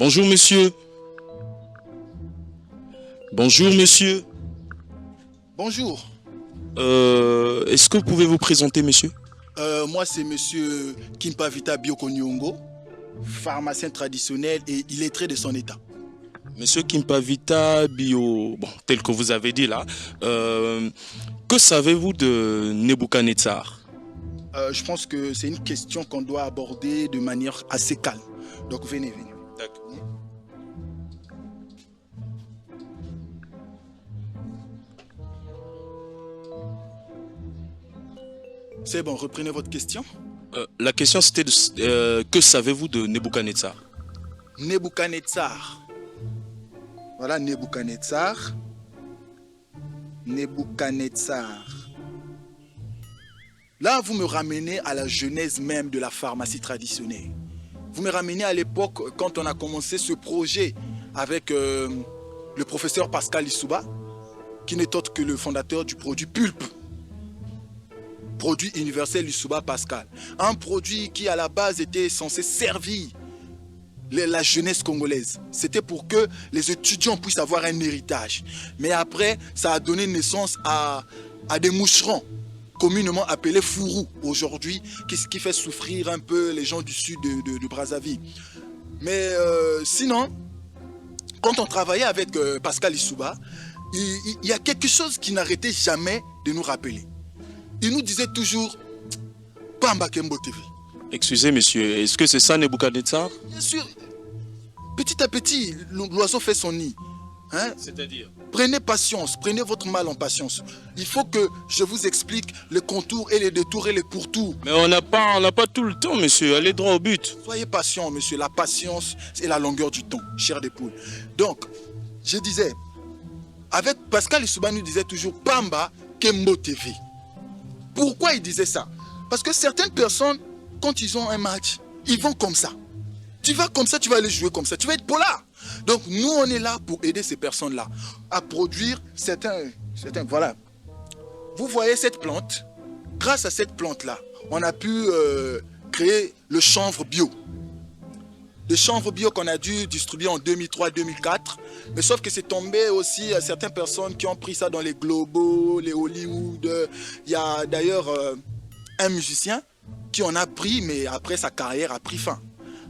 Bonjour monsieur. Bonjour monsieur. Bonjour. Est-ce que vous pouvez vous présenter monsieur? Moi, c'est monsieur Kimpavita Biokonyongo, pharmacien traditionnel et illettré de son état. Monsieur Kimpavita Bio, bon, tel que vous avez dit là, que savez-vous de Nebuchadnezzar? Je pense que c'est une question qu'on doit aborder de manière assez calme. Donc, venez. D'accord. C'est bon, reprenez votre question. La question c'était que savez-vous de Nebuchadnezzar? Nebuchadnezzar. Voilà, Nebuchadnezzar. Nebuchadnezzar. Là, vous me ramenez à la genèse même de la pharmacie traditionnelle. Vous me ramenez à l'époque quand on a commencé ce projet avec le professeur Pascal Lissouba, qui n'est autre que le fondateur du produit Pulpe. Produit universel Lissouba Pascal. Un produit qui à la base était censé servir la jeunesse congolaise. C'était pour que les étudiants puissent avoir un héritage. Mais après, ça a donné naissance à des moucherons, communément appelés fourrous aujourd'hui, qui fait souffrir un peu les gens du sud de Brazzaville. Mais sinon, quand on travaillait avec Pascal Lissouba, il y a quelque chose qui n'arrêtait jamais de nous rappeler. Il nous disait toujours Pamba Kembo TV. Excusez monsieur, est-ce que c'est ça Nebuchadnezzar? Bien sûr, petit à petit, l'oiseau fait son nid. Hein? C'est-à-dire? Prenez patience, prenez votre mal en patience. Il faut que je vous explique les contours et les détours et les pourtours. Mais on n'a pas tout le temps monsieur, allez droit au but. Soyez patient monsieur, la patience c'est la longueur du temps, chair des poules. Donc, je disais, avec Pascal Lissouba nous disait toujours Pamba Kembo TV. Pourquoi il disait ça? Parce que certaines personnes, quand ils ont un match, ils vont comme ça. Tu vas comme ça, tu vas aller jouer comme ça, tu vas être polar. Donc nous, on est là pour aider ces personnes-là à produire certains... Voilà. Vous voyez cette plante? Grâce à cette plante-là, on a pu créer le chanvre bio. Le chanvre bio qu'on a dû distribuer en 2003-2004. Mais sauf que c'est tombé aussi à certaines personnes qui ont pris ça dans les globaux, les Hollywood. Il y a d'ailleurs un musicien qui en a pris, mais après sa carrière a pris fin.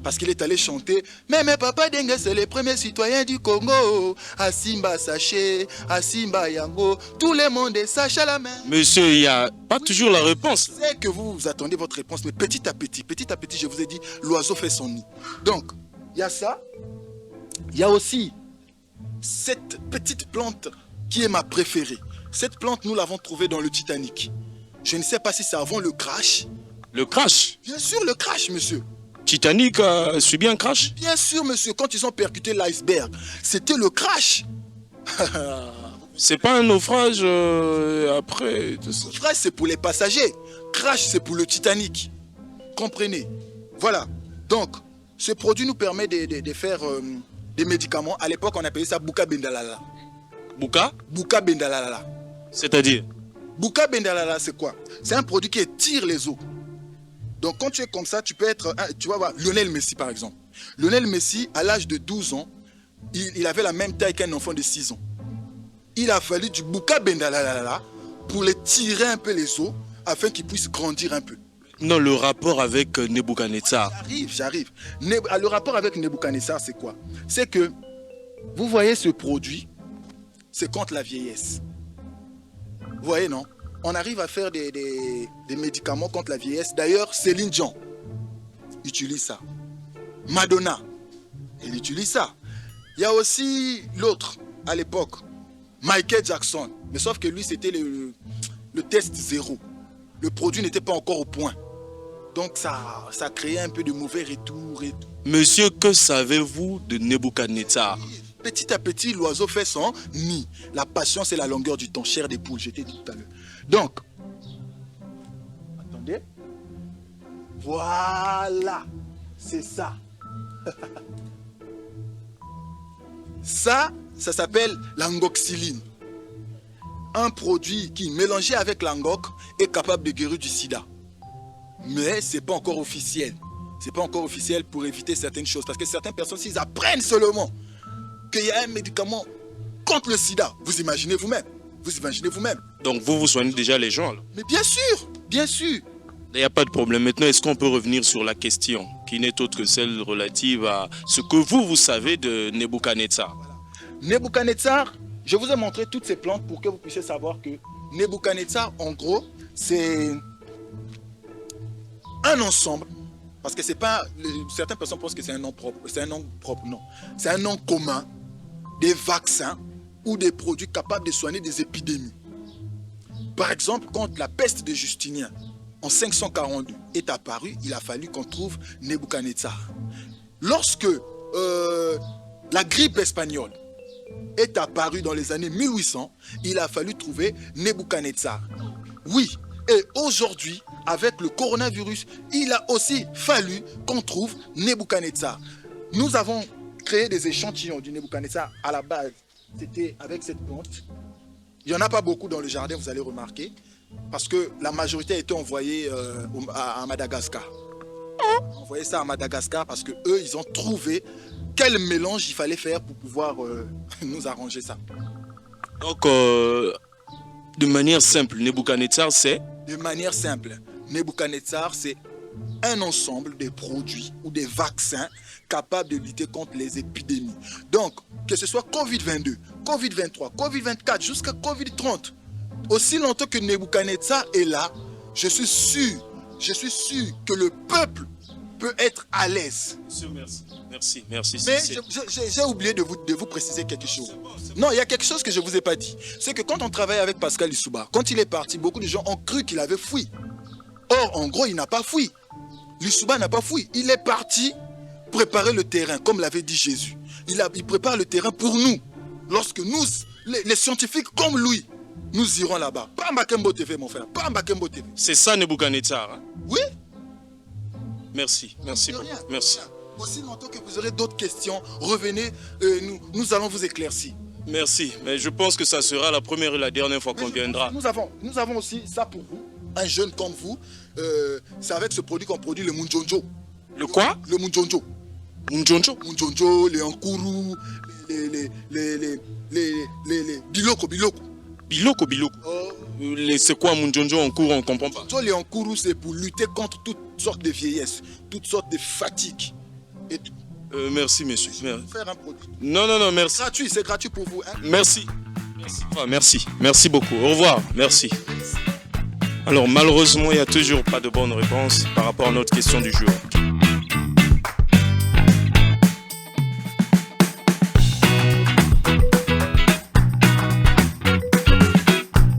Parce qu'il est allé chanter « Mais mes papas Dengue, c'est les premiers citoyens du Congo. Asimba Saché, Asimba Yango, tout le monde est Saché à la main. » Monsieur, il n'y a pas toujours la réponse. Je sais que vous attendez votre réponse, mais petit à petit, je vous ai dit, l'oiseau fait son nid. Donc, il y a ça. Il y a aussi cette petite plante qui est ma préférée. Cette plante, nous l'avons trouvée dans le Titanic. Je ne sais pas si c'est avant le crash. Le crash? Bien sûr, le crash, monsieur. Titanic a subi un crash? Bien sûr, monsieur, quand ils ont percuté l'iceberg, c'était le crash. C'est pas un naufrage après tout ça. Crash, c'est pour les passagers. Crash, c'est pour le Titanic. Comprenez? Voilà. Donc, ce produit nous permet de faire des médicaments. À l'époque, on appelait ça Bouka Bendalala. Bouka? Bouka Bendalala. C'est-à-dire? Bouka Bendalala, c'est quoi? C'est un produit qui étire les os. Donc quand tu es comme ça, tu peux être... Tu vas voir Lionel Messi par exemple. Lionel Messi, à l'âge de 12 ans, il avait la même taille qu'un enfant de 6 ans. Il a fallu du Bouka Bendalala pour les tirer un peu les os afin qu'ils puissent grandir un peu. Non, le rapport avec Nebuchadnezzar. J'arrive. Le rapport avec Nebuchadnezzar, c'est quoi? C'est que, vous voyez ce produit, c'est contre la vieillesse. Vous voyez, non? On arrive à faire des médicaments contre la vieillesse. D'ailleurs, Céline Dion utilise ça. Madonna, elle utilise ça. Il y a aussi l'autre, à l'époque, Michael Jackson. Mais sauf que lui, c'était le test zéro. Le produit n'était pas encore au point. Donc ça créait un peu de mauvais retours et tout. Monsieur, que savez-vous de Nebuchadnezzar? Petit à petit, l'oiseau fait son nid. La patience et la longueur du temps, chair des poules, je t'ai dit tout à l'heure. Donc, attendez. Voilà, c'est ça. Ça s'appelle l'angoxyline. Un produit qui, mélangé avec l'angoc, est capable de guérir du sida. Mais ce n'est pas encore officiel. c'est pas encore officiel pour éviter certaines choses. Parce que certaines personnes, s'ils apprennent seulement qu'il y a un médicament contre le sida, vous imaginez vous-même. Vous imaginez vous-même. Donc vous soignez déjà les gens là. Mais bien sûr, bien sûr. Il n'y a pas de problème. Maintenant, est-ce qu'on peut revenir sur la question qui n'est autre que celle relative à ce que vous savez de Nebuchadnezzar? Nebuchadnezzar, je vous ai montré toutes ces plantes pour que vous puissiez savoir que Nebuchadnezzar, en gros, c'est un ensemble. Parce que c'est pas... Certaines personnes pensent que c'est un nom propre. C'est un nom propre, non. C'est un nom commun des vaccins ou des produits capables de soigner des épidémies. Par exemple, quand la peste de Justinien, en 542, est apparue, il a fallu qu'on trouve Nebuchadnezzar. Lorsque la grippe espagnole est apparue dans les années 1800, il a fallu trouver Nebuchadnezzar. Oui, et aujourd'hui, avec le coronavirus, il a aussi fallu qu'on trouve Nebuchadnezzar. Nous avons créé des échantillons du Nebuchadnezzar à la base. C'était avec cette plante. Il n'y en a pas beaucoup dans le jardin, vous allez remarquer, parce que la majorité a été envoyée à Madagascar. On envoyé ça à Madagascar parce que eux, ils ont trouvé quel mélange il fallait faire pour pouvoir nous arranger ça. Donc, de manière simple, Nebuchadnezzar, c'est... De manière simple, Nebuchadnezzar, c'est un ensemble de produits ou des vaccins capables de lutter contre les épidémies. Donc, que ce soit Covid-22, Covid-23, Covid-24, jusqu'à Covid-30, aussi longtemps que Nebuchadnezzar est là, je suis sûr que le peuple peut être à l'aise. Monsieur, merci. Merci. Mais j'ai oublié de vous préciser quelque chose. Non, il y a quelque chose que je ne vous ai pas dit. C'est que quand on travaille avec Pascal Lissouba, quand il est parti, beaucoup de gens ont cru qu'il avait fui. Or, en gros, il n'a pas fui. Lissouba n'a pas fui. Il est parti préparer le terrain, comme l'avait dit Jésus. Il prépare le terrain pour nous. Lorsque nous, les scientifiques comme lui, nous irons là-bas. Pas Mbakembo TV, mon frère. Pas Mbakembo TV. C'est ça, Nebuchadnezzar. Hein? Oui. Merci. Rien. Merci. Aussi longtemps que vous aurez d'autres questions, revenez, nous allons vous éclaircir. Merci, mais je pense que ça sera la première et la dernière fois qu'on viendra. Nous avons aussi ça pour vous, un jeune comme vous. C'est avec ce produit qu'on produit le Munjonjo. Le quoi? Le Munjonjo. Munjonjo? Munjonjo, les Ankuru, les Biloko. Biloko. Oh. C'est quoi Munjonjo en cours, on ne comprend pas. Les Ankuru, c'est pour lutter contre toutes sortes de vieillesse, toutes sortes de fatigues. Et tout. Merci, monsieur. Faire un produit. Non, merci. C'est gratuit pour vous. Hein? Merci. Merci beaucoup. Au revoir. Merci. Alors, malheureusement, il n'y a toujours pas de bonne réponse par rapport à notre question du jour.